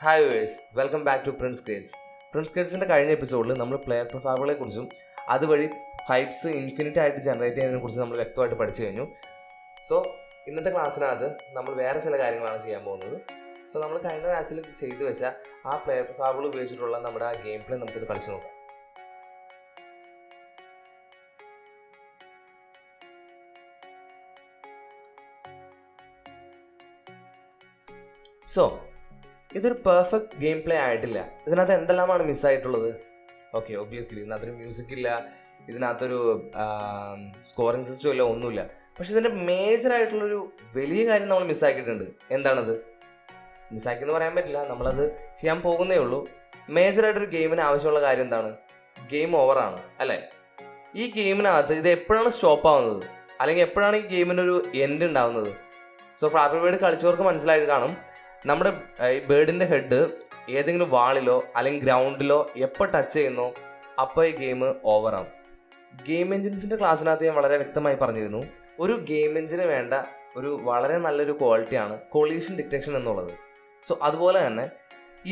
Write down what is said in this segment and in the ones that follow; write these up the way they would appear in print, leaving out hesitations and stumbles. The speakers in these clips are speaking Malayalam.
Hi viewers, welcome back to Prince Creates. Prince ക്രിയേറ്റ്സിൻ്റെ കഴിഞ്ഞ എപ്പിസോഡിൽ നമ്മൾ പ്ലെയർ പ്രൊഫൈലുകളെ കുറിച്ചും അതുവഴി പൈപ്സ് ഇൻഫിനിറ്റ് ആയിട്ട് ജനറേറ്റ് ചെയ്യുന്നതിനെ കുറിച്ച് നമ്മൾ വ്യക്തമായിട്ട് പഠിച്ചു കഴിഞ്ഞു. സോ ഇന്നത്തെ ക്ലാസ്സിനകത്ത് നമ്മൾ വേറെ ചില കാര്യങ്ങളാണ് ചെയ്യാൻ പോകുന്നത്. സോ നമ്മൾ കഴിഞ്ഞ ക്ലാസ്സിൽ ചെയ്തു വെച്ച ആ പ്ലെയർ പ്രൊഫൈലുകൾ ഉപയോഗിച്ചിട്ടുള്ള നമ്മുടെ ആ ഗെയിം പ്ലേ നമുക്കിത് കളിച്ചു നോക്കാം. സോ ഇതൊരു പെർഫെക്റ്റ് ഗെയിം പ്ലേ ആയിട്ടില്ല. ഇതിനകത്ത് എന്തെല്ലാമാണ് മിസ്സായിട്ടുള്ളത്? ഓക്കെ, ഒബ്വിയസ്ലി ഇതിനകത്തൊരു മ്യൂസിക് ഇല്ല, ഇതിനകത്തൊരു സ്കോറിംഗ് സിസ്റ്റം ഇല്ല, ഒന്നുമില്ല. പക്ഷെ ഇതിൻ്റെ മേജറായിട്ടുള്ളൊരു വലിയ കാര്യം നമ്മൾ മിസ്സാക്കിയിട്ടുണ്ട്. എന്താണത്? മിസ്സാക്കിയെന്ന് പറയാൻ പറ്റില്ല, നമ്മളത് ചെയ്യാൻ പോകുന്നേ ഉള്ളൂ. മേജറായിട്ടൊരു ഗെയിമിന് ആവശ്യമുള്ള കാര്യം എന്താണ്? ഗെയിം ഓവറാണ്, അല്ലേ? ഈ ഗെയിമിനകത്ത് ഇത് എപ്പോഴാണ് സ്റ്റോപ്പ് ആവുന്നത്, അല്ലെങ്കിൽ എപ്പോഴാണ് ഈ ഗെയിമിനൊരു എൻഡ് ഉണ്ടാവുന്നത്? സോ ഫ്ലാപ്പി ബേർഡ് കളിച്ചവർക്ക് മനസ്സിലായിട്ട് കാണും, നമ്മുടെ ഈ ബേർഡിൻ്റെ ഹെഡ് ഏതെങ്കിലും വാളിലോ അല്ലെങ്കിൽ ഗ്രൗണ്ടിലോ എപ്പോൾ ടച്ച് ചെയ്യുന്നോ അപ്പോൾ ഈ ഗെയിം ഓവറാവും. ഗെയിം എഞ്ചിൻസിൻ്റെ ക്ലാസ്സിനകത്ത് ഞാൻ വളരെ വ്യക്തമായി പറഞ്ഞിരുന്നു, ഒരു ഗെയിം എഞ്ചിന് വേണ്ട ഒരു വളരെ നല്ലൊരു ക്വാളിറ്റിയാണ് കൊളീഷൻ ഡിറ്റക്ഷൻ എന്നുള്ളത്. സോ അതുപോലെ തന്നെ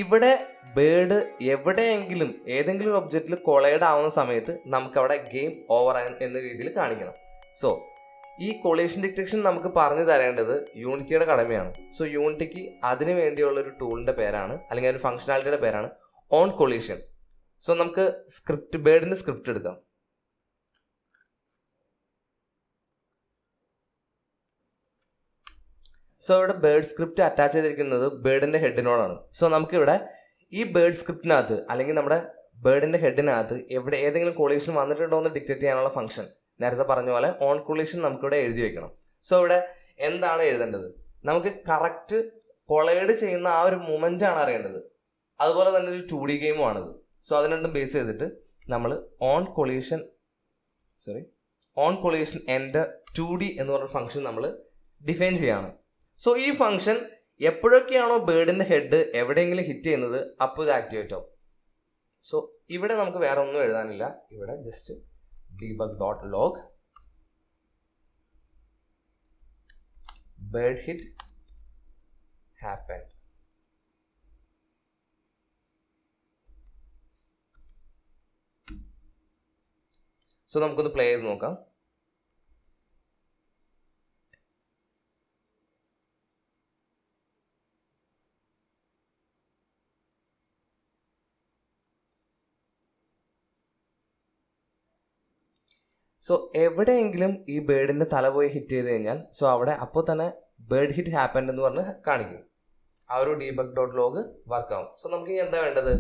ഇവിടെ ബേർഡ് എവിടെയെങ്കിലും ഏതെങ്കിലും ഒരു ഒബ്ജക്റ്റിൽ കൊളൈഡ് ആവുന്ന സമയത്ത് നമുക്കവിടെ ഗെയിം ഓവർ എന്ന രീതിയിൽ കാണിക്കണം. സോ ഈ കൊളീഷൻ ഡിറ്റക്ഷൻ നമുക്ക് പറഞ്ഞു തരേണ്ടത് യൂണിറ്റിയുടെ കടമയാണ്. സോ യൂണിറ്റിക്ക് അതിന് വേണ്ടിയുള്ളൊരു ടൂളിൻ്റെ പേരാണ്, അല്ലെങ്കിൽ ഒരു ഫംഗ്ഷനാലിറ്റിയുടെ പേരാണ് ഓൺ കൊളീഷൻ. സോ നമുക്ക് ബേർഡിൻ്റെ സ്ക്രിപ്റ്റ് എടുക്കാം. സോ ഇവിടെ ബേർഡ് സ്ക്രിപ്റ്റ് അറ്റാച്ച് ചെയ്തിരിക്കുന്നത് ബേർഡിൻ്റെ ഹെഡിനോടാണ്. സോ നമുക്കിവിടെ ഈ ബേർഡ് സ്ക്രിപ്റ്റിനകത്ത് അല്ലെങ്കിൽ നമ്മുടെ ബേർഡിൻ്റെ ഹെഡിനകത്ത് ഏതെങ്കിലും കൊളീഷൻ വന്നിട്ടുണ്ടോ എന്ന് ഡിറ്റക്ട് ചെയ്യാനുള്ള ഫംഗ്ഷൻ നേരത്തെ പറഞ്ഞ പോലെ ഓൺ കൊളീഷൻ നമുക്കിവിടെ എഴുതി വെക്കണം. സോ ഇവിടെ എന്താണ് എഴുതേണ്ടത്? നമുക്ക് കറക്റ്റ് കൊളൈഡ് ചെയ്യുന്ന ആ ഒരു മൊമെൻ്റ് ആണ് അറിയേണ്ടത്. അതുപോലെ തന്നെ ഒരു 2D ഗെയിമും ആണിത്. സോ അതിന് രണ്ടും ബേസ് ചെയ്തിട്ട് നമ്മൾ ഓൺ കൊളീഷൻ എൻഡ് 2D എന്ന് പറഞ്ഞ ഫംഗ്ഷൻ നമ്മൾ ഡിഫൈൻ ചെയ്യാണ്. സോ ഈ ഫംഗ്ഷൻ എപ്പോഴൊക്കെയാണോ ബേർഡിൻ്റെ ഹെഡ് എവിടെയെങ്കിലും ഹിറ്റ് ചെയ്യുന്നത് അപ്പോൾ ഇത് ആക്ടിവേറ്റ് ആവും. സോ ഇവിടെ നമുക്ക് വേറെ ഒന്നും എഴുതാനില്ല. ഇവിടെ just debug.log bird hit happened. So നമുക്കൊന്ന് പ്ലേ ചെയ്ത് നോക്കാം. സോ എവിടെയെങ്കിലും ഈ ബേർഡിൻ്റെ തല പോയി ഹിറ്റ് ചെയ്ത് കഴിഞ്ഞാൽ സോ അവിടെ അപ്പോൾ തന്നെ ബേർഡ് ഹിറ്റ് ഹാപ്പൻഡ് എന്ന് പറഞ്ഞ് കാണിക്കും. ആ ഒരു debug.log വർക്കാവും. സോ നമുക്ക് ഇനി എന്താ വേണ്ടത്?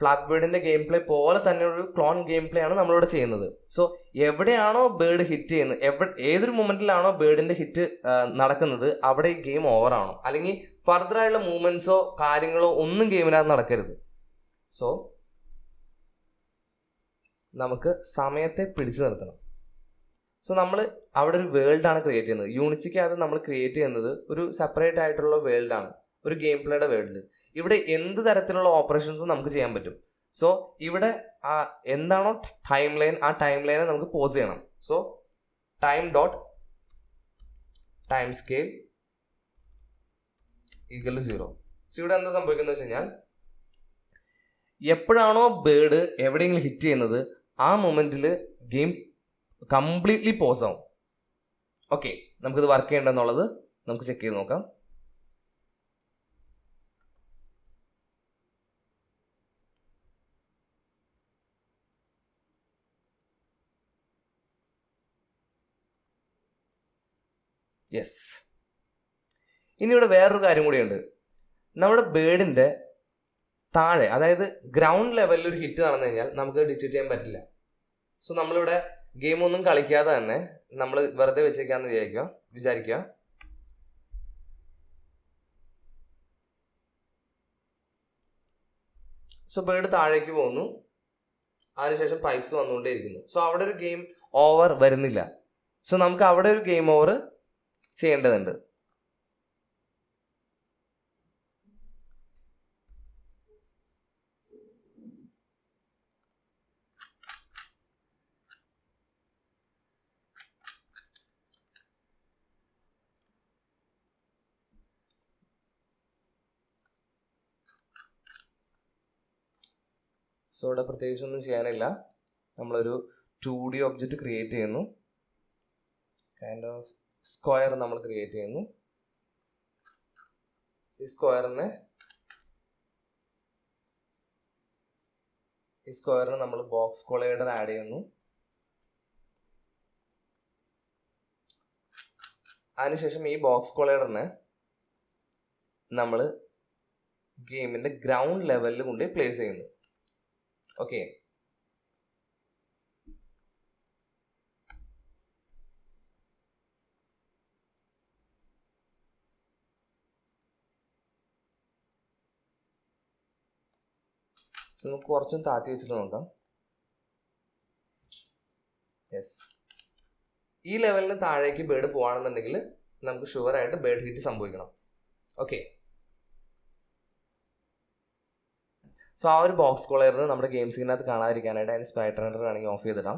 ഫ്ലാപ്പി ബേർഡിൻ്റെ ഗെയിം പ്ലേ പോലെ തന്നെ ഒരു ക്ലോൺ ഗെയിം പ്ലേ ആണ് നമ്മളിവിടെ ചെയ്യുന്നത്. സോ എവിടെയാണോ ബേർഡ് ഹിറ്റ് ചെയ്യുന്നത്, ഏതൊരു മൊമെൻറ്റിലാണോ ബേർഡിൻ്റെ ഹിറ്റ് നടക്കുന്നത് അവിടെ ഈ ഗെയിം ഓവറാണോ, അല്ലെങ്കിൽ ഫർദറായുള്ള മൂവ്മെൻറ്റ്സോ കാര്യങ്ങളോ ഒന്നും ഗെയിമിനകത്ത് നടക്കരുത്. സോ നമുക്ക് സമയത്തെ പിടിച്ചു നിർത്തണം. സോ നമ്മൾ അവിടെ ഒരു വേൾഡാണ് ക്രിയേറ്റ് ചെയ്യുന്നത്. യൂണിറ്റിക്കകത്ത് നമ്മൾ ക്രിയേറ്റ് ചെയ്യുന്നത് ഒരു സെപ്പറേറ്റ് ആയിട്ടുള്ള വേൾഡാണ്, ഒരു ഗെയിം പ്ലേയുടെ വേൾഡ്. ഇവിടെ എന്ത് തരത്തിലുള്ള ഓപ്പറേഷൻസ് നമുക്ക് ചെയ്യാൻ പറ്റും. സോ ഇവിടെ എന്താണോ ടൈം ലൈൻ, ആ ടൈം ലൈനെ നമുക്ക് പോസ് ചെയ്യണം. So time scale equal to 0. So ഇവിടെ എന്താ സംഭവിക്കുന്നത് വെച്ച് കഴിഞ്ഞാൽ എപ്പോഴാണോ ബേർഡ് എവിടെയെങ്കിലും ഹിറ്റ് ചെയ്യുന്നത് ആ മൊമെൻറ്റിൽ ഗെയിം കംപ്ലീറ്റ്ലി പോസ് ആവും. ഓക്കെ, നമുക്കിത് വർക്ക് ചെയ്യേണ്ടതെന്നുള്ളത് നമുക്ക് ചെക്ക് ചെയ്ത് നോക്കാം. യെസ്. ഇനി ഇവിടെ വേറൊരു കാര്യം കൂടിയുണ്ട്. നമ്മുടെ ബേർഡിൻ്റെ താഴെ, അതായത് ഗ്രൗണ്ട് ലെവലിൽ ഒരു ഹിറ്റ് നടന്നു കഴിഞ്ഞാൽ നമുക്ക് ഡിറ്റക്ട് ചെയ്യാൻ പറ്റില്ല. സോ നമ്മളിവിടെ ഗെയിം ഒന്നും കളിക്കാതെ തന്നെ നമ്മൾ വെറുതെ വെച്ചേക്കാന്ന് വിചാരിക്കുക. സോ ബേർഡ് താഴേക്ക് പോകുന്നു, അതിനുശേഷം പൈപ്സ് വന്നുകൊണ്ടേയിരിക്കുന്നു. സോ അവിടെ ഒരു ഗെയിം ഓവർ വരുന്നില്ല. സോ നമുക്ക് അവിടെ ഒരു ഗെയിം ഓവർ ചെയ്യേണ്ടതുണ്ട്. സോ ഇവിടെ പ്രത്യേകിച്ചൊന്നും ചെയ്യാനില്ല. നമ്മളൊരു 2D ഒബ്ജക്റ്റ് ക്രിയേറ്റ് ചെയ്യുന്നു. കൈൻഡ് ഓഫ് സ്ക്വയർ നമ്മൾ ക്രിയേറ്റ് ചെയ്യുന്നു. ഈ സ്ക്വയറിന് നമ്മൾ ബോക്സ് കൊളൈഡർ ആഡ് ചെയ്യുന്നു. അതിനുശേഷം ഈ ബോക്സ് കൊളൈഡറിനെ നമ്മൾ ഗെയിമിന്റെ ഗ്രൗണ്ട് ലെവലിൽ കൊണ്ട് പ്ലേസ് ചെയ്യുന്നു. ഓക്കെ, നമുക്ക് കുറച്ചും താത്തി വെച്ചിട്ട് നോക്കാം. യെസ്, ഈ ലെവലിന് താഴേക്ക് ബേർഡ് പോവാണെന്നുണ്ടെങ്കിൽ നമുക്ക് ഷുവറായിട്ട് ബേർഡ് ഹിറ്റ് സംഭവിക്കണം. ഓക്കെ, സോ ആ ഒരു ബോക്സ് കൊളൈഡർ നമ്മുടെ ഗെയിം സ്ക്രീനകത്ത് കാണാതിരിക്കാനായിട്ട് അതിന് സ്പ്രൈറ്റ് റെൻഡർ വേണമെങ്കിൽ ഓഫ് ചെയ്തിടാം.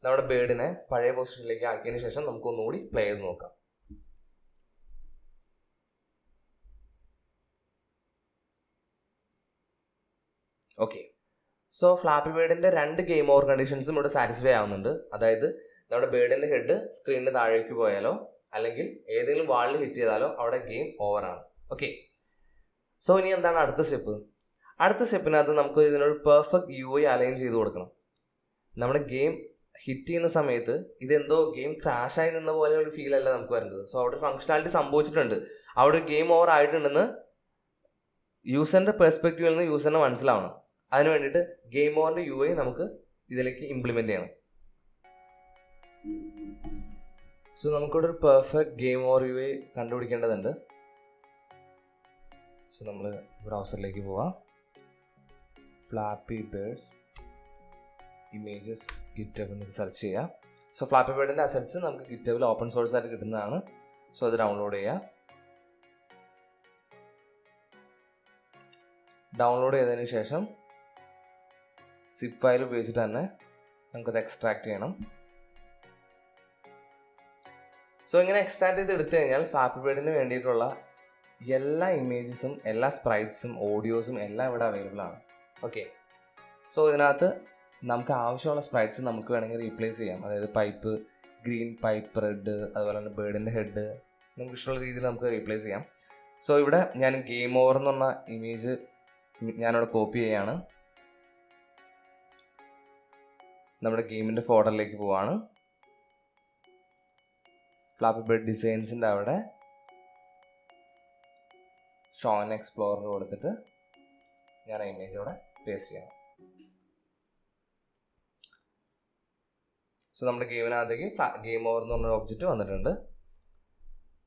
നമ്മുടെ ബേർഡിനെ പഴയ പൊസിഷനിലേക്ക് ആക്കിയതിന് ശേഷം നമുക്ക് ഒന്നുകൂടി പ്ലേ ചെയ്ത് നോക്കാം. ഓക്കെ, സോ ഫ്ലാപ്പി ബേർഡിന്റെ 2 ഗെയിം ഓവർ കണ്ടീഷൻസും ഇവിടെ സാറ്റിസ്ഫൈ ആവുന്നുണ്ട്. അതായത് നമ്മുടെ ബേർഡിന്റെ ഹെഡ് സ്ക്രീനിന് താഴേക്ക് പോയാലോ അല്ലെങ്കിൽ ഏതെങ്കിലും വാളിൽ ഹിറ്റ് ചെയ്താലോ അവിടെ ഗെയിം ഓവറാണ്. ഓക്കെ, സോ ഇനി എന്താണ് അടുത്ത സ്റ്റെപ്പ്? അടുത്ത സ്റ്റെപ്പിനകത്ത് നമുക്ക് ഇതിനൊരു പെർഫെക്റ്റ് UI അലൈൻ ചെയ്ത് കൊടുക്കണം. നമ്മുടെ ഗെയിം ഹിറ്റ് ചെയ്യുന്ന സമയത്ത് ഇതെന്തോ ഗെയിം ക്രാഷായി നിന്ന പോലെ ഒരു ഫീൽ അല്ല നമുക്ക് വരുന്നത്. സോ അവിടെ ഫങ്ഷണാലിറ്റി സംഭവിച്ചിട്ടുണ്ട്, അവിടെ ഒരു ഗെയിം ഓവർ ആയിട്ടുണ്ടെന്ന് യൂസറിന്റെ പെർസ്പെക്റ്റീവിൽ നിന്ന് യൂസറിന് മനസ്സിലാവണം. അതിന് വേണ്ടിയിട്ട് ഗെയിം ഓവറിന്റെ UI നമുക്ക് ഇതിലേക്ക് ഇംപ്ലിമെന്റ് ചെയ്യണം. സോ നമുക്കിവിടെ ഒരു പെർഫെക്റ്റ് ഗെയിം ഓവർ UI കണ്ടുപിടിക്കേണ്ടതുണ്ട്. സോ നമ്മൾ ബ്രൗസറിലേക്ക് പോവാം. ഫ്ലാപ്പി ബേർഡ്സ് ഇമേജസ് ഗിറ്റബ് എന്ന് സെർച്ച് ചെയ്യാം. സോ ഫ്ലാപ്പി ബേർഡിൻ്റെ അസറ്റ്സ് നമുക്ക് ഗിറ്റബിൽ ഓപ്പൺ സോഴ്സ് ആയിട്ട് കിട്ടുന്നതാണ്. സോ അത് ഡൗൺലോഡ് ചെയ്യാം. ഡൗൺലോഡ് ചെയ്തതിന് ശേഷം സിപ്പ് ഫയൽ ഉപയോഗിച്ചിട്ട് തന്നെ നമുക്കത് എക്സ്ട്രാക്ട് ചെയ്യണം. സോ ഇങ്ങനെ എക്സ്ട്രാക്ട് ചെയ്ത് എടുത്തു കഴിഞ്ഞാൽ ഫ്ലാപ്പി ബേർഡിന് വേണ്ടിയിട്ടുള്ള എല്ലാ ഇമേജസും എല്ലാ സ്പ്രൈറ്റ്സും ഓഡിയോസും എല്ലാം ഇവിടെ അവൈലബിൾ ആണ്. ഓക്കെ, സോ ഇതിനകത്ത് നമുക്ക് ആവശ്യമുള്ള സ്പ്രൈറ്റ്സ് നമുക്ക് വേണമെങ്കിൽ റീപ്ലേസ് ചെയ്യാം. അതായത് പൈപ്പ് ഗ്രീൻ, പൈപ്പ് റെഡ്, അതുപോലെ തന്നെ ബേർഡിൻ്റെ ഹെഡ് നമുക്ക് ഇഷ്ടമുള്ള രീതിയിൽ നമുക്ക് റീപ്ലേസ് ചെയ്യാം. സോ ഇവിടെ ഞാൻ ഗെയിം ഓവർ എന്ന് പറഞ്ഞ ഇമേജ് ഞാനിവിടെ കോപ്പി ചെയ്യാണ്. നമ്മുടെ ഗെയിമിൻ്റെ ഫോൾഡറിലേക്ക് പോവാണ്. ഫ്ലാപ്പി ബേർഡ് ഡിസൈൻസിൻ്റെ അവിടെ ഷോ ആൻഡ് എക്സ്പ്ലോറർ കൊടുത്തിട്ട് ഞാൻ ആ ഇമേജ് അവിടെ പേസ്റ്റ് ചെയ്യണം. സോ നമ്മുടെ ഗെയിമിനകത്തേക്ക് ഗെയിം ഓവർ എന്ന് പറഞ്ഞൊരു ഒബ്ജക്റ്റ് വന്നിട്ടുണ്ട്.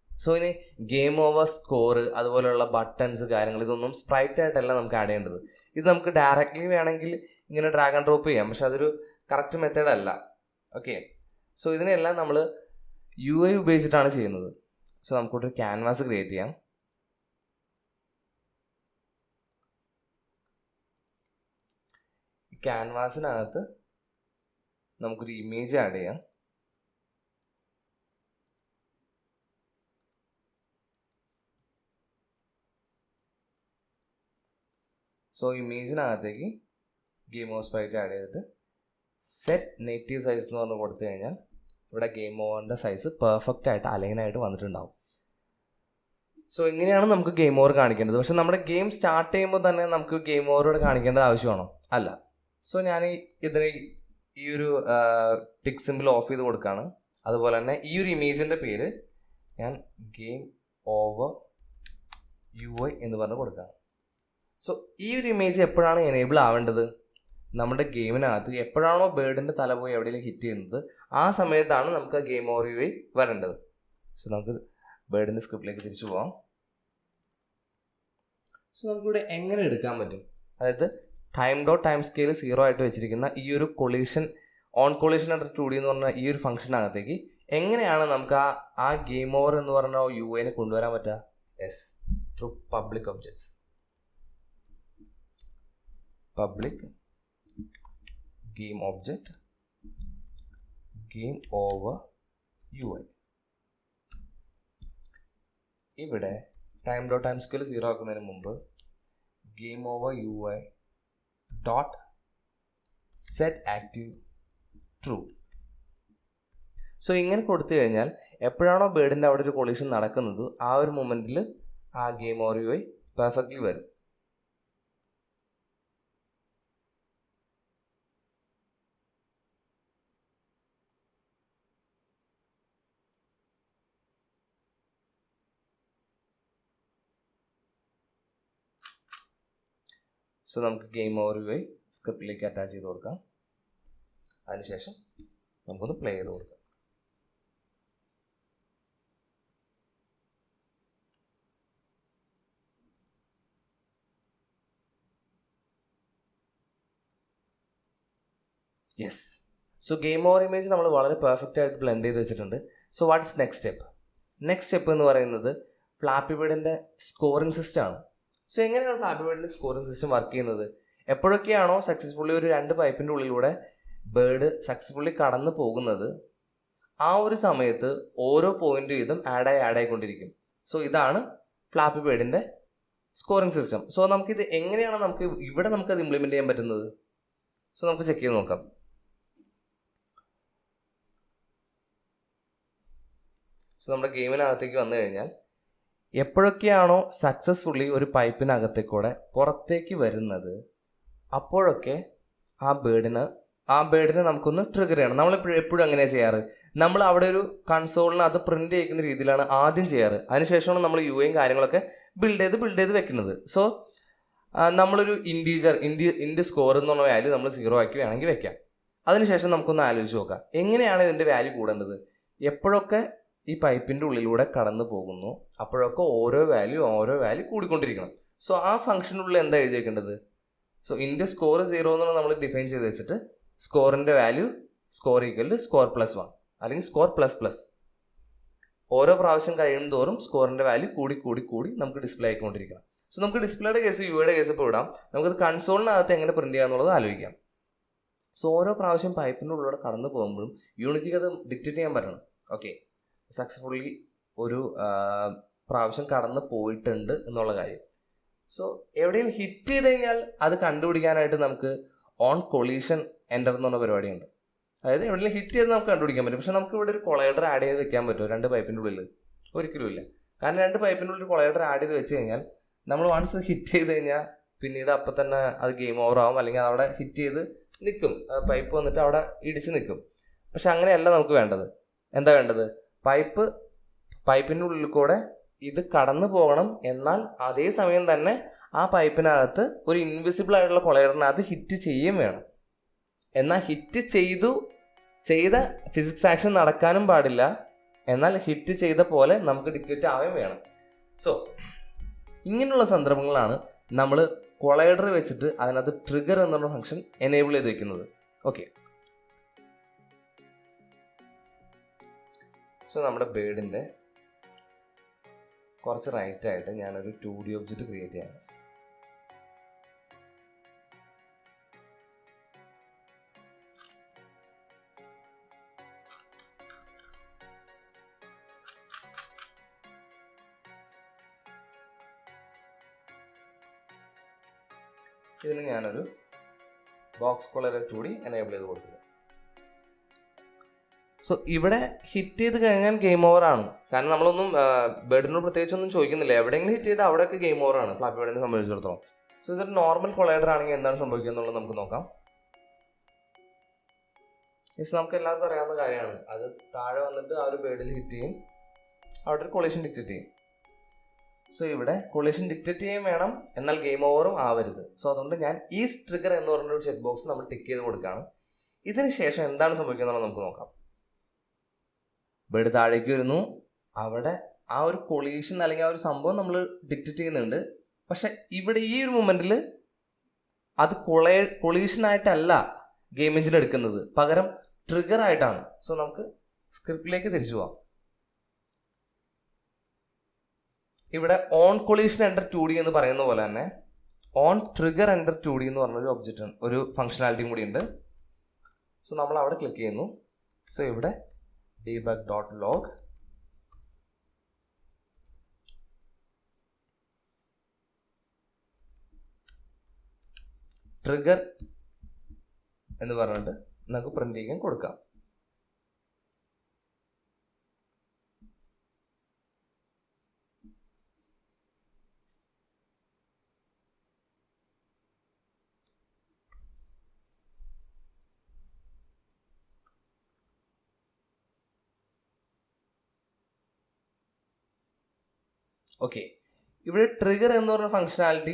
സോ ഇനി ഗെയിം ഓവർ സ്കോർ, അതുപോലെയുള്ള ബട്ടൺസ്, കാര്യങ്ങൾ ഇതൊന്നും സ്പ്രൈറ്റ് ആയിട്ടല്ല നമുക്ക് ആഡ് ചെയ്യേണ്ടത്. ഇത് നമുക്ക് ഡയറക്റ്റ്ലി വേണമെങ്കിൽ ഇങ്ങനെ ഡ്രാഗ് ആൻഡ് ഡ്രോപ്പ് ചെയ്യാം, പക്ഷെ അതൊരു കറക്റ്റ് മെത്തേഡ് അല്ല. ഓക്കെ, സോ ഇതിനെല്ലാം നമ്മൾ UI ഉപയോഗിച്ചിട്ടാണ് ചെയ്യുന്നത്. സോ നമുക്കൊരു ക്യാൻവാസ് ക്രിയേറ്റ് ചെയ്യാം. ക്യാൻവാസിനകത്ത് നമുക്കൊരു ഇമേജ് ആഡ് ചെയ്യാം. സോ ഇമേജിനകത്തേക്ക് ഗെയിം ഓവർ സ്പ്രൈറ്റ് ആഡ് ചെയ്തിട്ട് സെറ്റ് നേറ്റീവ് സൈസ് എന്ന് പറഞ്ഞ് കൊടുത്തു കഴിഞ്ഞാൽ ഇവിടെ ഗെയിം ഓവറിൻ്റെ സൈസ് പെർഫെക്റ്റ് ആയിട്ട് അലൈനായിട്ട് വന്നിട്ടുണ്ടാവും. സോ ഇങ്ങനെയാണ് നമുക്ക് ഗെയിം ഓവർ കാണിക്കേണ്ടത്. പക്ഷെ നമ്മുടെ ഗെയിം സ്റ്റാർട്ട് ചെയ്യുമ്പോൾ തന്നെ നമുക്ക് ഗെയിം ഓവറോട് കാണിക്കേണ്ടത് ആവശ്യമാണോ? അല്ല. സോ ഞാൻ ഇതിന് ഈ ഒരു ടിക്ക് സിമ്പിൾ ഓഫ് ചെയ്ത് കൊടുക്കുകയാണ്. അതുപോലെ തന്നെ ഈ ഒരു ഇമേജിൻ്റെ പേര് ഞാൻ ഗെയിം ഓവർ UI എന്ന് പറഞ്ഞ് കൊടുക്കുകയാണ്. സോ ഈ ഒരു ഇമേജ് എപ്പോഴാണ് എനേബിൾ ആവേണ്ടത്? നമ്മുടെ ഗെയിമിനകത്ത് എപ്പോഴാണോ ബേർഡിൻ്റെ തല പോയി എവിടെയെങ്കിലും ഹിറ്റ് ചെയ്യുന്നത് ആ സമയത്താണ് നമുക്ക് ഗെയിം ഓവർ UI വരേണ്ടത്. സോ നമുക്ക് ബേർഡിൻ്റെ സ്ക്രിപ്റ്റിലേക്ക് തിരിച്ചു പോകാം. സോ നമുക്കിവിടെ എങ്ങനെ എടുക്കാൻ പറ്റും? അതായത് ടൈം സ്കെയിൽ 0 ആയിട്ട് വെച്ചിരിക്കുന്ന ഈ ഒരു collision on collision under 2D എന്ന് പറഞ്ഞ ഈ ഒരു ഫംഗ്ഷനകത്തേക്ക് എങ്ങനെയാണ് നമുക്ക് ആ ഗെയിം ഓവർ എന്ന് പറഞ്ഞ UIനെ കൊണ്ടുവരാൻ പറ്റുക? Yes, through public objects. Public game object game over UI. ഇവിടെ ടൈം സ്കെയിൽ 0 ആക്കുന്നതിന് മുമ്പ് game over UI dot set active true. So ഇങ്ങനെ കൊടുത്തു കഴിഞ്ഞാൽ എപ്പോഴാണോ ബേർഡിൻ്റെ അവിടെ ഒരു കൊളീഷൻ നടക്കുന്നത് ആ ഒരു മൊമെൻറ്റിൽ ആ game over U I perfectly വരും. സോ നമുക്ക് ഗെയിം ഓവർ യു ഐ സ്ക്രിപ്റ്റിലേക്ക് അറ്റാച്ച് ചെയ്ത് കൊടുക്കാം. അതിനുശേഷം നമുക്കൊന്ന് പ്ലേ ചെയ്ത് കൊടുക്കാം. Yes. So game over image നമ്മൾ വളരെ പെർഫെക്റ്റ് ആയിട്ട് ബ്ലെൻഡ് ചെയ്ത് വെച്ചിട്ടുണ്ട്. So what is next step? Next step എന്ന് പറയുന്നത് ഫ്ലാപ്പി ബേർഡിൻ്റെ സ്കോറിംഗ് സിസ്റ്റം ആണ്. സോ എങ്ങനെയാണ് ഫ്ലാപ്പി ബേർഡിൻ്റെ സ്കോറിംഗ് സിസ്റ്റം വർക്ക് ചെയ്യുന്നത്? എപ്പോഴൊക്കെയാണോ സക്സസ്ഫുള്ളി ഒരു 2 പൈപ്പിൻ്റെ ഉള്ളിലൂടെ ബേർഡ് സക്സസ്ഫുള്ളി കടന്നു പോകുന്നത് ആ ഒരു സമയത്ത് ഓരോ പോയിന്റ് വീതം ആഡായിക്കൊണ്ടിരിക്കും. സോ ഇതാണ് ഫ്ലാപ്പി ബേർഡിൻ്റെ സ്കോറിംഗ് സിസ്റ്റം. സോ നമുക്കിത് എങ്ങനെയാണ് നമുക്കത് ഇംപ്ലിമെൻറ്റ് ചെയ്യാൻ പറ്റുന്നത്? സോ നമുക്ക് ചെക്ക് ചെയ്ത് നോക്കാം. സോ നമ്മുടെ ഗെയിമിനകത്തേക്ക് വന്നു കഴിഞ്ഞാൽ എപ്പോഴൊക്കെയാണോ സക്സസ്ഫുള്ളി ഒരു പൈപ്പിനകത്തേക്കൂടെ പുറത്തേക്ക് വരുന്നത് അപ്പോഴൊക്കെ ആ ബേർഡിനെ നമുക്കൊന്ന് ട്രിഗർ ചെയ്യണം. നമ്മൾ എപ്പോഴും അങ്ങനെയാണ് ചെയ്യാറ്. നമ്മൾ അവിടെ ഒരു കൺസോളിന് അത് പ്രിന്റ് ചെയ്യിക്കുന്ന രീതിയിലാണ് ആദ്യം ചെയ്യാറ്. അതിനുശേഷമാണ് നമ്മൾ യും കാര്യങ്ങളൊക്കെ ബിൽഡ് ചെയ്ത് വെക്കുന്നത്. സോ നമ്മളൊരു ഇൻഡി സ്കോർ എന്ന് പറഞ്ഞ വാല്യൂ നമ്മൾ 0 ആക്കി വേണമെങ്കിൽ വെക്കാം. അതിനുശേഷം നമുക്കൊന്ന് ആലോചിച്ച് നോക്കാം എങ്ങനെയാണ് ഇതിൻ്റെ വാല്യൂ കൂടേണ്ടത്. എപ്പോഴൊക്കെ ഈ പൈപ്പിൻ്റെ ഉള്ളിലൂടെ കടന്നു പോകുന്നു അപ്പോഴൊക്കെ ഓരോ വാല്യൂ കൂടിക്കൊണ്ടിരിക്കണം. സോ ആ ഫംഗ്ഷനുള്ളിൽ എന്താ എഴുതി വെക്കേണ്ടത്? സോ ഇൻ്റെ സ്കോർ 0 എന്നുള്ള നമ്മൾ ഡിഫൈൻ ചെയ്ത് വെച്ചിട്ട് സ്കോറിൻ്റെ value score equal to score +1 അല്ലെങ്കിൽ സ്കോർ ++. ഓരോ പ്രാവശ്യം കഴിയും തോറും സ്കോറിൻ്റെ വാല്യൂ കൂടി നമുക്ക് ഡിസ്പ്ലേ ആയിക്കൊണ്ടിരിക്കണം. സോ നമുക്ക് ഡിസ്പ്ലേയുടെ കേസ് യുടെ കേസ് ഇപ്പോൾ ഇടാം. നമുക്കത് കൺസോളിനകത്ത് എങ്ങനെ പ്രിന്റ് ചെയ്യാന്നുള്ളത് ആലോചിക്കാം. സോ ഓരോ പ്രാവശ്യം പൈപ്പിൻ്റെ ഉള്ളിലൂടെ കടന്നു പോകുമ്പോഴും യൂണിറ്റിക്ക് അത് ഡിക്റ്റേറ്റ് ചെയ്യാൻ പറ്റണം. ഓക്കെ, സക്സസ്ഫുള്ളി ഒരു പ്രാവശ്യം കടന്നു പോയിട്ടുണ്ട് എന്നുള്ള കാര്യം. സോ എവിടെയും ഹിറ്റ് ചെയ്ത് കഴിഞ്ഞാൽ അത് കണ്ടുപിടിക്കാനായിട്ട് നമുക്ക് ഓൺ കൊളീഷൻ എൻ്റർ എന്ന് പറഞ്ഞ പരിപാടിയുണ്ട്. അതായത് എവിടെയും ഹിറ്റ് ചെയ്ത് നമുക്ക് കണ്ടുപിടിക്കാൻ പറ്റും. പക്ഷെ നമുക്ക് ഇവിടെ ഒരു കൊളൈഡർ ആഡ് ചെയ്ത് വെക്കാൻ പറ്റുമോ 2 പൈപ്പിൻ്റെ ഉള്ളിൽ? ഒരിക്കലും ഇല്ല. കാരണം 2 പൈപ്പിൻ്റെ ഉള്ളിൽ കൊളൈഡർ ആഡ് ചെയ്ത് വെച്ച് കഴിഞ്ഞാൽ നമ്മൾ വൺസ് ഹിറ്റ് ചെയ്ത് കഴിഞ്ഞാൽ പിന്നീട് അപ്പം തന്നെ അത് ഗെയിം ഓവർ ആവും, അല്ലെങ്കിൽ അവിടെ ഹിറ്റ് ചെയ്ത് നിൽക്കും, പൈപ്പ് വന്നിട്ട് അവിടെ ഇടിച്ച് നിൽക്കും. പക്ഷെ അങ്ങനെയല്ല നമുക്ക് വേണ്ടത്. എന്താ വേണ്ടത്? പൈപ്പിൻ്റെ ഉള്ളിൽ കൂടെ ഇത് കടന്നു പോകണം, എന്നാൽ അതേ സമയം തന്നെ ആ പൈപ്പിനകത്ത് ഒരു ഇൻവിസിബിൾ ആയിട്ടുള്ള കൊളൈഡറിനകത്ത് ഹിറ്റ് ചെയ്യുകയും വേണം. എന്നാൽ ഹിറ്റ് ചെയ്ത ഫിസിക്സ് ആക്ഷൻ നടക്കാനും പാടില്ല, എന്നാൽ ഹിറ്റ് ചെയ്ത പോലെ നമുക്ക് ഡിക്റ്റേറ്റ് ആവുകയും വേണം. സോ ഇങ്ങനെയുള്ള സന്ദർഭങ്ങളാണ് നമ്മൾ കൊളൈഡർ വെച്ചിട്ട് അതിനകത്ത് ട്രിഗർ എന്നുള്ള ഫംഗ്ഷൻ എനേബിൾ ചെയ്ത് വെക്കുന്നത്. ഓക്കെ, സോ നമ്മുടെ ബേർഡിൻ്റെ കുറച്ച് റൈറ്റായിട്ട് ഞാനൊരു 2D ഒബ്ജക്റ്റ് ക്രിയേറ്റ് ചെയ്യണം. ഇതിന് ഞാനൊരു ബോക്സ് കൊളർ 2D എനേബിൾ ചെയ്ത് കൊടുക്കുക. സോ ഇവിടെ ഹിറ്റ് ചെയ്ത് കഴിഞ്ഞാൽ ഗെയിം ഓവറാണ്. കാരണം നമ്മളൊന്നും ബേർഡിനോട് പ്രത്യേകിച്ചൊന്നും ചോദിക്കുന്നില്ല. എവിടെയെങ്കിലും ഹിറ്റ് ചെയ്താൽ അവിടെയൊക്കെ ഗെയിം ഓവറാണ് ഫ്ലാപ്പി ബേർഡിനെ സംബന്ധിച്ചിടത്തോളം. സോ ഇതൊരു നോർമൽ കൊളൈഡർ ആണെങ്കിൽ എന്താണ് സംഭവിക്കുക എന്നുള്ളത് നമുക്ക് നോക്കാം. നമുക്ക് എല്ലാവർക്കും അറിയാവുന്ന കാര്യമാണ്. അത് താഴെ വന്നിട്ട് ആ ഒരു ബേർഡിൽ ഹിറ്റ് ചെയ്യും, അവിടെ ഒരു കൊളീഷൻ ഡിക്റ്റേറ്റ് ചെയ്യും. സോ ഇവിടെ കൊളീഷൻ ഡിക്റ്റേറ്റ് ചെയ്യാൻ വേണം, എന്നാൽ ഗെയിം ഓവറും ആവരുത്. സോ അതുകൊണ്ട് ഞാൻ ഈ ട്രിഗർ എന്ന് പറഞ്ഞൊരു ചെക്ക് ബോക്സ് നമ്മൾ ടിക്ക് ചെയ്ത് കൊടുക്കുകയാണ്. ഇതിന് ശേഷം എന്താണ് സംഭവിക്കുക എന്നുള്ളത് നമുക്ക് നോക്കാം. ബേർഡ് താഴേക്ക് വരുന്നു, അവിടെ ആ ഒരു കൊളീഷൻ അല്ലെങ്കിൽ ആ ഒരു സംഭവം നമ്മൾ ഡിക്റ്റേറ്റ് ചെയ്യുന്നുണ്ട്. പക്ഷെ ഇവിടെ ഈ ഒരു മൊമെന്റിൽ അത് കൊളീഷനായിട്ടല്ല ഗെയിം എഞ്ചിൻ എടുക്കുന്നത്, പകരം ട്രിഗർ ആയിട്ടാണ്. സോ നമുക്ക് സ്ക്രിപ്റ്റിലേക്ക് തിരിച്ചു പോവാം. ഇവിടെ ഓൺ കൊളീഷൻ എൻ്റർ 2D എന്ന് പറയുന്ന പോലെ തന്നെ ഓൺ ട്രിഗർ എൻ്റർ 2D എന്ന് പറഞ്ഞൊരു ഒബ്ജക്റ്റ്, ഒരു ഫംഗ്ഷനാലിറ്റിയും കൂടി ഉണ്ട്. സോ നമ്മൾ അവിടെ ക്ലിക്ക് ചെയ്യുന്നു. സോ ഇവിടെ debug.log ട്രിഗർ എന്ന് പറഞ്ഞിട്ട് നമുക്ക് പ്രിന്റ് ചെയ്യാൻ കൊടുക്കാം. ഓക്കെ, ഇവിടെ ട്രിഗർ എന്ന് പറഞ്ഞ ഫംഗ്ഷനാലിറ്റി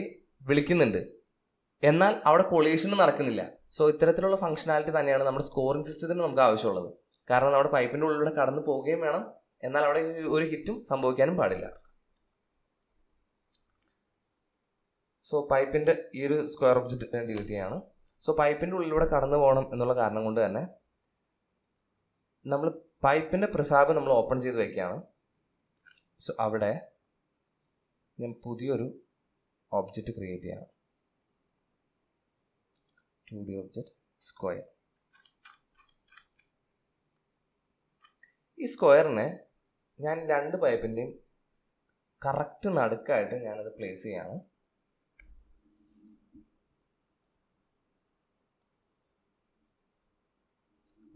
വിളിക്കുന്നുണ്ട്, എന്നാൽ അവിടെ കൊളീഷൻ നടക്കുന്നില്ല. സോ ഇത്തരത്തിലുള്ള ഫംഗ്ഷനാലിറ്റി തന്നെയാണ് നമ്മുടെ സ്കോറിംഗ് സിസ്റ്റത്തിന് നമുക്ക് ആവശ്യമുള്ളത്. കാരണം നമ്മുടെ പൈപ്പിൻ്റെ ഉള്ളിലൂടെ കടന്നു പോവുകയും വേണം, എന്നാൽ അവിടെ ഒരു ഹിറ്റും സംഭവിക്കാനും പാടില്ല. സോ പൈപ്പിൻ്റെ ഈ ഒരു സ്ക്വയർ ഒബ്ജക്റ്റ് ഞാൻ ഡിലീറ്റ് ചെയ്യാണ്. സോ പൈപ്പിൻ്റെ ഉള്ളിലൂടെ കടന്നു പോകണം എന്നുള്ള കാരണം കൊണ്ട് തന്നെ നമ്മൾ പൈപ്പിൻ്റെ പ്രിഫാബ് നമ്മൾ ഓപ്പൺ ചെയ്ത് വയ്ക്കുകയാണ്. സോ അവിടെ ഞാൻ പുതിയൊരു ഒബ്ജക്റ്റ് ക്രിയേറ്റ് ചെയ്യണം. 2D object square. ഈ സ്ക്വയറിനെ ഞാൻ 2 പൈപ്പിൻ്റെയും കറക്റ്റ് നടുക്കായിട്ട് ഞാനത് പ്ലേസ് ചെയ്യാണ്.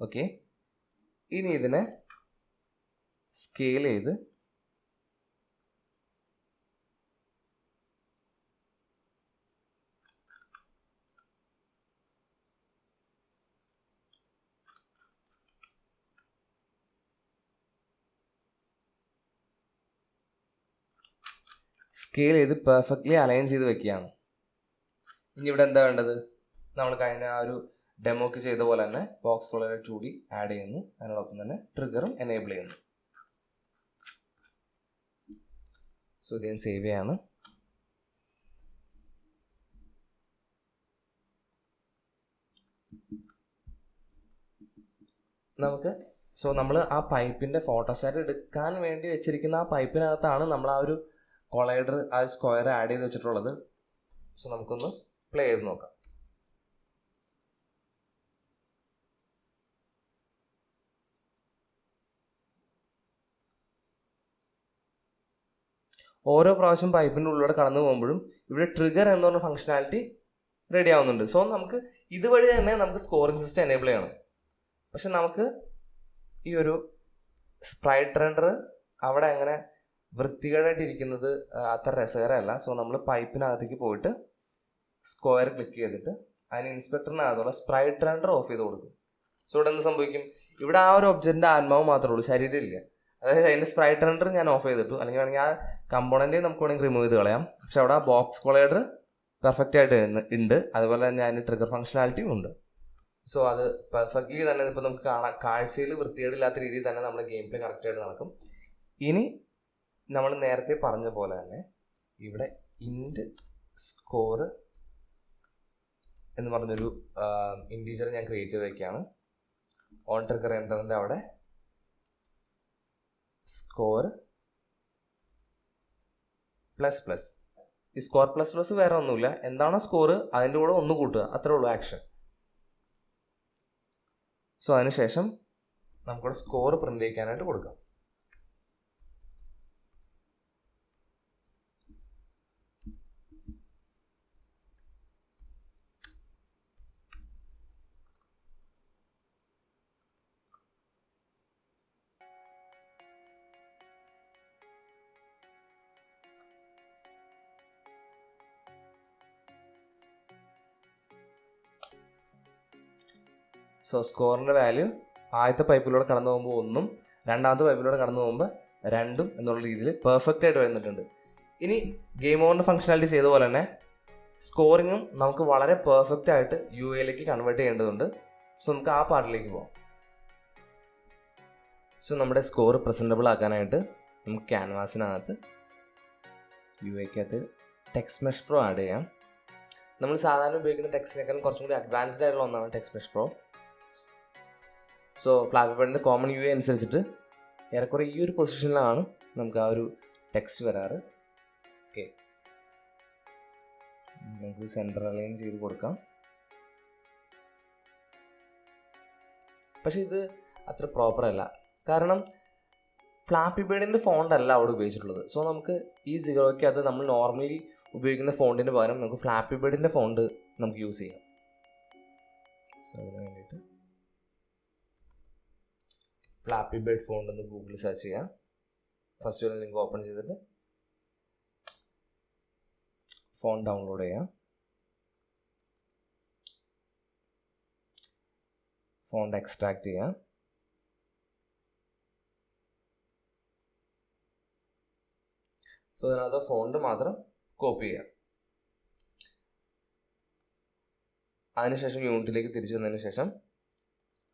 ഓക്കെ, ഇനി ഇതിനെ സ്കെയിൽ ചെയ്ത് പെർഫെക്റ്റ്ലി അലൈൻ ചെയ്ത് വെക്കുകയാണ്. ഇനി ഇവിടെ എന്താ വേണ്ടത്? നമ്മൾ കഴിഞ്ഞ ആ ഒരു ഡെമോക്ക് ചെയ്ത പോലെ തന്നെ ബോക്സ് കോളർ 2D ആഡ് ചെയ്യുന്നു, അതിനോടൊപ്പം തന്നെ ട്രിഗറും എനേബിൾ ചെയ്യുന്നു. സോ ഇത് ഞാൻ സേവ് ചെയ്യാണ്. നമ്മൾ ആ പൈപ്പിൻ്റെ ഫോട്ടോസ്റ്റാറ്റ് എടുക്കാൻ വേണ്ടി വെച്ചിരിക്കുന്ന ആ പൈപ്പിനകത്താണ് നമ്മൾ ആ ഒരു കൊളൈഡർ, ആ സ്ക്വയർ ആഡ് ചെയ്ത് വെച്ചിട്ടുള്ളത്. സോ നമുക്കൊന്ന് പ്ലേ ചെയ്ത് നോക്കാം. ഓരോ പ്രാവശ്യം പൈപ്പിൻ്റെ ഉള്ളിലൂടെ കടന്നു പോകുമ്പോഴും ഇവിടെ ട്രിഗർ എന്ന് പറഞ്ഞ ഫംഗ്ഷനാലിറ്റി റെഡി ആവുന്നുണ്ട്. സോ നമുക്ക് ഇതുവഴി തന്നെ നമുക്ക് സ്കോറിംഗ് സിസ്റ്റം എനേബിൾ ചെയ്യണം. പക്ഷെ നമുക്ക് ഈ ഒരു സ്പ്രൈറ്റ് റെൻഡർ അവിടെ അങ്ങനെ വൃത്തികേടായിട്ടിരിക്കുന്നത് അത്ര രസകരമല്ല. സോ നമ്മൾ പൈപ്പിനകത്തേക്ക് പോയിട്ട് സ്ക്വയർ ക്ലിക്ക് ചെയ്തിട്ട് അതിന് ഇൻസ്പെക്ടറിനകത്തുള്ള സ്പ്രൈറ്റ് റെൻഡർ ഓഫ് ചെയ്ത് കൊടുക്കും. സോ ഇവിടെ എന്ത് സംഭവിക്കും? ഇവിടെ ആ ഒരു ഒബ്ജക്റ്റിൻ്റെ ആത്മാവ് മാത്രമേ ഉള്ളൂ, ശരീരമില്ല. അതായത് അതിൻ്റെ സ്പ്രൈറ്റ് റെൻഡർ ഞാൻ ഓഫ് ചെയ്തിട്ടു, അല്ലെങ്കിൽ വേണമെങ്കിൽ ആ കമ്പോണൻറ്റ് നമുക്ക് വേണമെങ്കിൽ റിമൂവ് ചെയ്ത് കളയാം. പക്ഷെ അവിടെ ആ ബോക്സ് കൊളൈഡർ പെർഫെക്റ്റ് ആയിട്ട് ഉണ്ട്, അതുപോലെ തന്നെ അതിന് ട്രിഗർ ഫംഗ്ഷനാലിറ്റിയും ഉണ്ട്. സോ അത് പെർഫെക്റ്റ്ലി തന്നെ ഇപ്പോൾ നമുക്ക് കാഴ്ചയിൽ വൃത്തികേടില്ലാത്ത രീതിയിൽ തന്നെ നമ്മുടെ ഗെയിം പ്ലേ കറക്റ്റായിട്ട് നടക്കും. ഇനി നമ്മൾ നേരത്തെ പറഞ്ഞ പോലെ തന്നെ ഇവിടെ ഇൻറ്റ് സ്കോർ എന്ന് പറഞ്ഞൊരു ഇൻറ്റീജർ ഞാൻ ക്രിയേറ്റ് ചെയ്ത് വയ്ക്കുകയാണ്. ഓൺ ട്രിഗർ എൻ്ററിൻ്റെ അവിടെ സ്കോർ പ്ലസ് പ്ലസ്. ഈ സ്കോർ പ്ലസ് പ്ലസ് വേറെ ഒന്നുമില്ല, എന്താണോ സ്കോർ അതിൻ്റെ കൂടെ ഒന്ന് കൂട്ടുക, അത്രേ ഉള്ളൂ ആക്ഷൻ. സോ അതിനുശേഷം നമുക്കിവിടെ സ്കോർ പ്രിന്റ് ചെയ്യിക്കാനായിട്ട് കൊടുക്കാം. സോ സ്കോറിൻ്റെ വാല്യൂ ആദ്യത്തെ പൈപ്പിലൂടെ കടന്നു പോകുമ്പോൾ 1ഉം രണ്ടാമത്തെ പൈപ്പിലൂടെ കടന്നു പോകുമ്പോൾ 2ഉം എന്നുള്ള രീതിയിൽ പെർഫെക്റ്റ് ആയിട്ട് വരുന്നിട്ടുണ്ട്. ഇനി ഗെയിം ഓവറിൻ്റെ ഫംഗ്ഷനാലിറ്റി ചെയ്ത പോലെ തന്നെ സ്കോറിങ്ങും നമുക്ക് വളരെ പെർഫെക്റ്റ് ആയിട്ട് UIയിലേക്ക് കൺവേർട്ട് ചെയ്യേണ്ടതുണ്ട്. സോ നമുക്ക് ആ പാർട്ടിലേക്ക് പോകാം. സോ നമ്മുടെ സ്കോർ പ്രസൻറ്റബിൾ ആക്കാനായിട്ട് നമുക്ക് ക്യാൻവാസിനകത്ത് UIക്കകത്ത് ടെക്സ്റ്റ് മെഷ് പ്രോ ആഡ് ചെയ്യാം. നമ്മൾ സാധാരണ ഉപയോഗിക്കുന്ന ടെക്സ്റ്റിനേക്കാൾ കുറച്ചും കൂടി അഡ്വാൻസ്ഡ് ആയിട്ടുള്ള ഒന്നാണ് text mesh pro. So flappy ബഡിൻ്റെ കോമൺ UI അനുസരിച്ചിട്ട് ഏറെക്കുറെ ഈ ഒരു പൊസിഷനിലാണ് നമുക്ക് ആ ഒരു ടെക്സ്റ്റ് വരാറ്. ഓക്കെ, നമുക്ക് സെൻറ്റർ അലൈൻ ചെയ്ത് കൊടുക്കാം. പക്ഷെ ഇത് അത്ര പ്രോപ്പർ അല്ല, കാരണം ഫ്ലാപ്പി ബേഡിൻ്റെ ഫോണ്ട് അല്ല അവിടെ ഉപയോഗിച്ചിട്ടുള്ളത്. സോ നമുക്ക് ഈ 0യ്ക്ക് അത് നമ്മൾ നോർമലി ഉപയോഗിക്കുന്ന ഫോണ്ടിന് പകരം നമുക്ക് ഫ്ലാപ്പി ബേഡിൻ്റെ ഫോണ്ട് നമുക്ക് യൂസ് ചെയ്യാം. അതിന് വേണ്ടിയിട്ട് ഫ്ലാപ്പി ബേർഡ് ഫോണ്ട് എന്ന് ഗൂഗിളിൽ സെർച്ച് ചെയ്യാം. ഫസ്റ്റ് ഒരു ലിങ്ക് ഓപ്പൺ ചെയ്തിട്ട് ഫോൺ ഡൗൺലോഡ് ചെയ്യാം. ഫോണ്ട് എക്സ്ട്രാക്ട് ചെയ്യാം. സോ അതിനകത്ത് ഫോണ്ട് മാത്രം കോപ്പി ചെയ്യാം. അതിനുശേഷം യൂണിറ്റിലേക്ക് തിരിച്ചു വന്നതിന് ശേഷം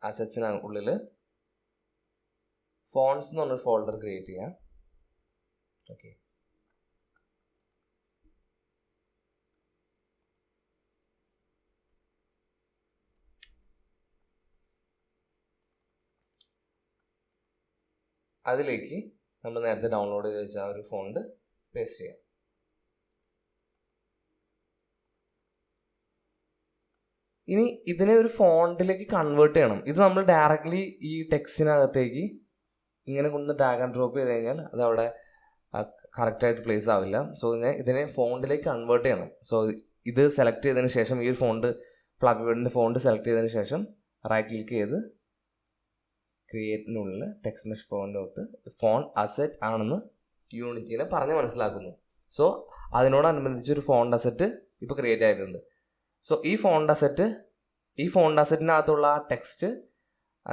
അസറ്റ്സിന് ഉള്ളിൽ ഫോൺസ് എന്ന് പറഞ്ഞൊരു ഫോൾഡർ ക്രിയേറ്റ് ചെയ്യാം. ഓക്കെ, അതിലേക്ക് നമ്മൾ നേരത്തെ ഡൗൺലോഡ് ചെയ്ത് വെച്ച ആ ഒരു ഫോണ്ട് പേസ്റ്റ് ചെയ്യാം. ഇനി ഇതിനെ ഒരു ഫോണ്ടിലേക്ക് കൺവേർട്ട് ചെയ്യണം. ഇത് നമ്മൾ ഡയറക്റ്റ്ലി ഈ ടെക്സ്റ്റിനകത്തേക്ക് ഇങ്ങനെ കൊണ്ട് ഡ്രാഗ് ആൻഡ് ഡ്രോപ്പ് ചെയ്ത് കഴിഞ്ഞാൽ അത് അവിടെ കറക്റ്റായിട്ട് പ്ലേസ് ആവില്ല. സോ ഇതിനെ ഫോണ്ടിലേക്ക് കൺവേർട്ട് ചെയ്യണം. സോ ഇത് സെലക്ട് ചെയ്തതിന് ശേഷം ഈ ഒരു ഫോണ്ട് ഫ്ലാപ്പി ബേർഡിൻ്റെ ഫോണ്ട് സെലക്ട് ചെയ്തതിന് ശേഷം റൈറ്റ് ക്ലിക്ക് ചെയ്ത് ക്രിയേറ്റിനുള്ളിൽ ടെക്സ്റ്റ് മെഷ് പോയിൻ്റകത്ത് ഫോൺ അസെറ്റ് ആണെന്ന് യൂണിറ്റിനെ പറഞ്ഞ് മനസ്സിലാക്കുന്നു. സോ അതിനോടനുബന്ധിച്ച് ഒരു ഫോണ്ട് അസെറ്റ് ഇപ്പോൾ ക്രിയേറ്റ് ആയിട്ടുണ്ട്. സോ ഈ ഫോണ്ട് അസറ്റിനകത്തുള്ള ആ ടെക്സ്റ്റ്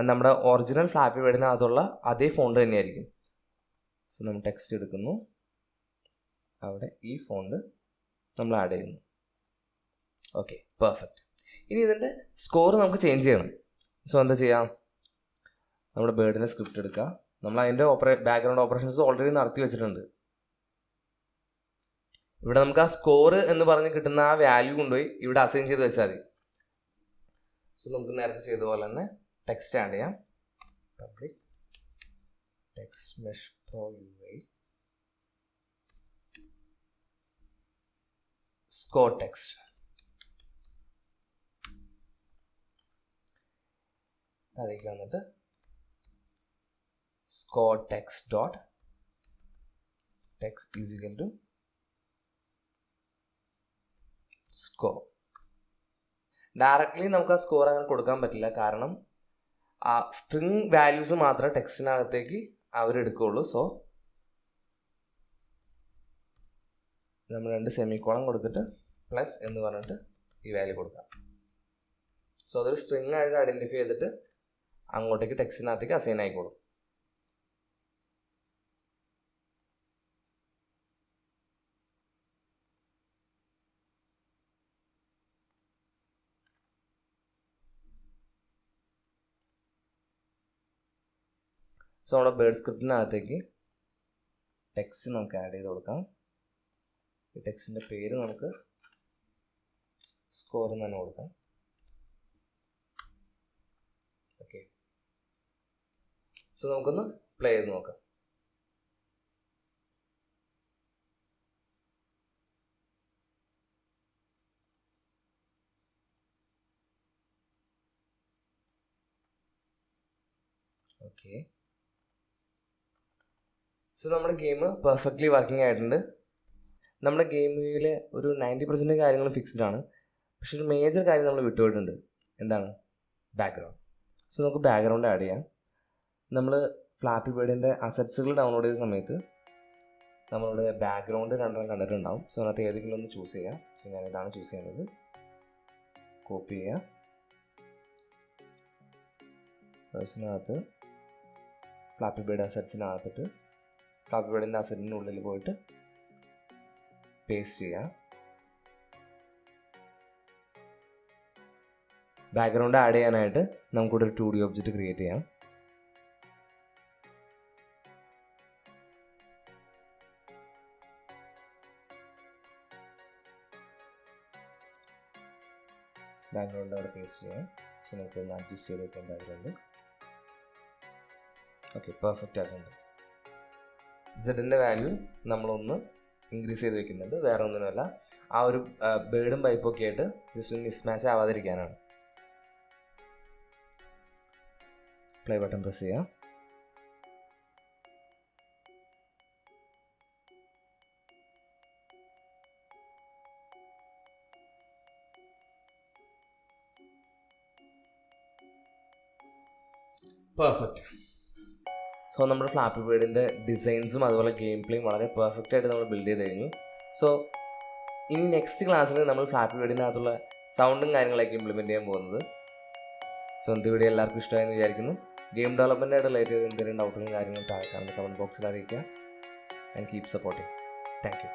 നമ്മുടെ ഒറിജിനൽ ഫ്ലാപ്പി ബേർഡിനകത്തുള്ള അതേ ഫോണ്ട് തന്നെയായിരിക്കും. സോ നമ്മൾ ടെക്സ്റ്റ് എടുക്കുന്നു, അവിടെ ഈ ഫോണ്ട് നമ്മൾ ആഡ് ചെയ്യുന്നു. Okay, perfect. ഇനി ഇതിൻ്റെ സ്കോർ നമുക്ക് ചേഞ്ച് ചെയ്യണം. സോ എന്താ ചെയ്യാം, നമ്മുടെ ബേർഡിനെ സ്ക്രിപ്റ്റ് എടുക്കുക. നമ്മൾ അതിൻ്റെ ബാക്ക്ഗ്രൗണ്ട് ഓപ്പറേഷൻസ് ഓൾറെഡി നടത്തി വെച്ചിട്ടുണ്ട്. ഇവിടെ നമുക്ക് ആ സ്കോർ എന്ന് പറഞ്ഞ് കിട്ടുന്ന ആ വാല്യൂ കൊണ്ടുപോയി ഇവിടെ അസൈൻ ചെയ്ത് വെച്ചാൽ മതി. സോ നമുക്ക് നേരത്തെ ചെയ്ത പോലെ തന്നെ ടെക്സ്റ്റ് ആഡ് ചെയ്യാം. Public text mesh pro UI score text. അതിലേക്ക് വന്നിട്ട് score text dot text is equal to score. Directly നമുക്ക് ആ സ്കോർ അങ്ങനെ കൊടുക്കാൻ പറ്റില്ല, കാരണം ആ സ്ട്രിങ് വാല്യൂസ് മാത്രമേ ടെക്സ്റ്റിനകത്തേക്ക് അവരെടുക്കുകയുള്ളൂ. സോ നമ്മൾ 2 സെമിക്കോളം കൊടുത്തിട്ട് പ്ലസ് എന്ന് പറഞ്ഞിട്ട് ഈ വാല്യൂ കൊടുക്കാം. സോ അതൊരു സ്ട്രിങ് ആയിട്ട് ഐഡൻറ്റിഫൈ ചെയ്തിട്ട് അങ്ങോട്ടേക്ക് ടെക്സ്റ്റിനകത്തേക്ക് അസൈൻ ആയിക്കോളും. സോ നമ്മുടെ ബേർഡ് സ്ക്രിപ്റ്റിനകത്തേക്ക് ടെക്സ്റ്റ് നമുക്ക് ആഡ് ചെയ്ത് കൊടുക്കാം. ഈ ടെക്സ്റ്റിൻ്റെ പേര് നമുക്ക് സ്കോർ എന്ന് തന്നെ കൊടുക്കാം. ഓക്കെ, സോ നമുക്കൊന്ന് പ്ലേ ചെയ്ത് നോക്കാം. ഓക്കെ, സോ നമ്മുടെ ഗെയിം പെർഫെക്റ്റ്ലി വർക്കിംഗ് ആയിട്ടുണ്ട്. നമ്മുടെ ഗെയിമിൽ ഒരു 90% കാര്യങ്ങൾ ഫിക്സ്ഡ് ആണ്. പക്ഷെ ഒരു മേജർ കാര്യം നമ്മൾ വിട്ടുപോയിട്ടുണ്ട്. എന്താണ്? ബാക്ക്ഗ്രൗണ്ട്. സോ നമുക്ക് ബാക്ക്ഗ്രൗണ്ട് ആഡ് ചെയ്യാം. നമ്മൾ ഫ്ലാപ്പി ബേർഡിൻ്റെ അസറ്റ്സുകൾ ഡൗൺലോഡ് ചെയ്ത സമയത്ത് നമ്മളുടെ ബാക്ക്ഗ്രൗണ്ട് 2 കണ്ടിട്ടുണ്ടാവും. സോ അതിനകത്ത് ഏതെങ്കിലും ഒന്ന് ചൂസ് ചെയ്യാം. സോ ഞാനിതാണ് ചൂസ് ചെയ്യുന്നത്. കോപ്പി ചെയ്യുക. ഫസ്റ്റിനകത്ത് ഫ്ലാപ്പി ബേർഡ് അസറ്റ്സിനകത്തിട്ട് ഫ്ലാപ്പി ബേർഡിൻ്റെ അസറ്റിൻ്റെ ഉള്ളിൽ പോയിട്ട് പേസ്റ്റ് ചെയ്യുക. ബാക്ക്ഗ്രൗണ്ട് ആഡ് ചെയ്യാനായിട്ട് നമുക്കിവിടെ ഒരു 2D ഒബ്ജക്റ്റ് ക്രിയേറ്റ് ചെയ്യാം. ബാക്ക്ഗ്രൗണ്ട് അവിടെ പേസ്റ്റ് ചെയ്യാം. സോ നമുക്കൊന്ന് അഡ്ജസ്റ്റ് ചെയ്ത് വെക്കാം ബാക്ക്ഗ്രൗണ്ട്. ഓക്കെ, പെർഫെക്റ്റ് ആയിട്ടുണ്ട്. സെഡിൻ്റെ വാല്യൂ നമ്മളൊന്ന് ഇൻക്രീസ് ചെയ്ത് വെക്കുന്നുണ്ട്. വേറെ ഒന്നിനുമല്ല, ആ ഒരു ബേർഡും പൈപ്പൊക്കെ ആയിട്ട് ജസ്റ്റ് ഒന്ന് മിസ്മാച്ച് ആവാതിരിക്കാനാണ്. പ്ലേ ബട്ടൺ പ്രസ് ചെയ്യാം. പെർഫെക്റ്റ്. സോ നമ്മുടെ ഫ്ലാപ്പി ബേർഡിൻ്റെ ഡിസൈൻസും അതുപോലെ ഗെയിം പ്ലേയും വളരെ പെർഫെക്റ്റ് ആയിട്ട് നമ്മൾ ബിൽഡ് ചെയ്ത് കഴിഞ്ഞു. സോ ഇനി നെക്സ്റ്റ് ക്ലാസ്സിൽ നമ്മൾ ഫ്ലാപ്പി ബേർഡിനകത്തുള്ള സൗണ്ടും കാര്യങ്ങളൊക്കെ ഇംപ്ലിമെൻറ്റ് ചെയ്യാൻ പോകുന്നത്. സോ എന്ത് വീഡിയോ എല്ലാവർക്കും ഇഷ്ടമായെന്ന് വിചാരിക്കുന്നു. ഗെയിം ഡെവലപ്മെൻറ്റായിട്ട് റിലേറ്റ് ചെയ്ത് എന്തെങ്കിലും ഡൗട്ടുകളും കാര്യങ്ങളും താഴെ കാണുന്ന കമൻറ്റ് ബോക്സിൽ അറിയിക്കുക. And keep supporting. Thank you.